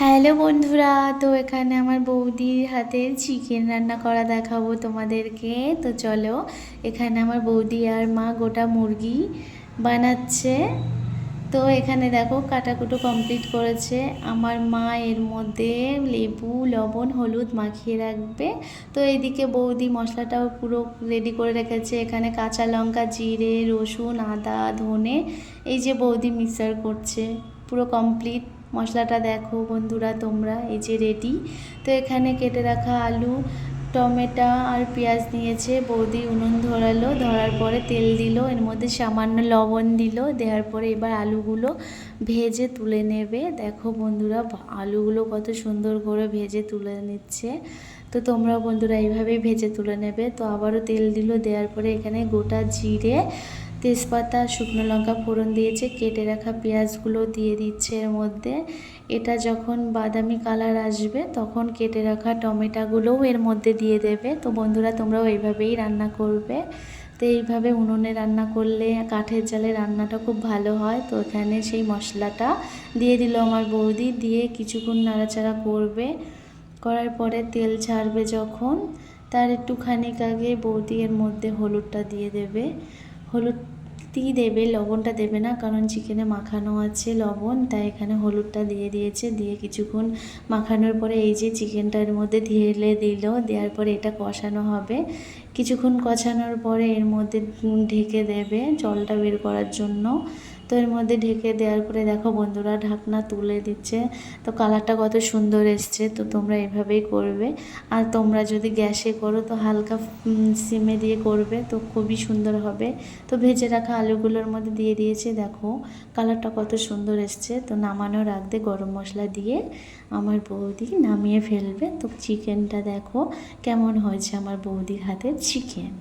Hello বন্ধুরা, তো এখানে আমার বৌদির হাতের চিকেন রান্না করা দেখাবো তোমাদেরকে। তো চলো, এখানে আমার বৌদি আর মা গোটা মুরগি বানাচ্ছে। তো এখানে দেখো কাটাকুটো কমপ্লিট করেছে। আমার মা এর মধ্যে লেবু লবণ হলুদ মাখিয়ে রাখবে। তো এইদিকে বৌদি মশলাটাও পুরো রেডি করে রেখেছে। এখানে কাঁচা লঙ্কা জিরে রসুন আদা ধনে এই যে বৌদি মিক্সার করছে, পুরো কমপ্লিট। মশলাটা দেখো বন্ধুরা তোমরা, এই যে রেডি। তো এখানে কেটে রাখা আলু টমেটো আর পেঁয়াজ নিয়েছে বৌদি, উনুন ধরালো, ধরার পরে তেল দিল, এর মধ্যে সামান্য লবণ দিল, দেওয়ার পরে এবার আলুগুলো ভেজে তুলে নেবে। দেখো বন্ধুরা আলুগুলো কত সুন্দর করে ভেজে তুলে নিচ্ছে। তো তোমরাও বন্ধুরা এইভাবেই ভেজে তুলে নেবে। তো আবারও তেল দিল, দেওয়ার পরে এখানে গোটা জিরে তেজপাতা শুকনো লঙ্কা ফোড়ন দিয়েছে, কেটে রাখা পেঁয়াজগুলো দিয়ে দিচ্ছে এর মধ্যে। এটা যখন বাদামি কালার আসবে তখন কেটে রাখা টমেটোগুলোও এর মধ্যে দিয়ে দেবে। তো বন্ধুরা তোমরাও এইভাবেই রান্না করবে। তো এইভাবে উনুনে রান্না করলে কাঠের জালে রান্নাটা খুব ভালো হয়। তো এখানে সেই মশলাটা দিয়ে দিল আমার বৌদি, দিয়ে কিছুক্ষণ নাড়াচাড়া করবে। করার পরে তেল ছাড়বে যখন, তার একটুখানি আগে বৌদি এর মধ্যে হলুদটা দিয়ে দেবে। হলুদই দেবে, লবণটা দেবে না, কারণ চিকেনে মাখানো আছে লবণ, তাই এখানে হলুদটা দিয়ে দিয়েছে। দিয়ে কিছুক্ষণ মাখানোর পরে এই যে চিকেনটার মধ্যে ঢেলে দিল, দেওয়ার পরে এটা কষানো হবে। কিছুক্ষণ কষানোর পরে এর মধ্যে ঢেকে দেবে জলটা বের করার জন্য। তো এর মধ্যে ঢেকে দেওয়ার পরে দেখো বন্ধুরা ঢাকনা তুলে দিচ্ছে। তো কালারটা কত সুন্দর এসছে। তো তোমরা এভাবেই করবে। আর তোমরা যদি গ্যাসে করো তো হালকা সিমে দিয়ে করবে, তো খুবই সুন্দর হবে। তো ভেজে রাখা আলুগুলোর মধ্যে দিয়ে দিয়েছে, দেখো কালারটা কত সুন্দর এসছে। তো নামানোর আগে গরম মশলা দিয়ে আমার বৌদি নামিয়ে ফেলবে। তো চিকেনটা দেখো কেমন হয়েছে আমার বৌদির হাতের চিকেন।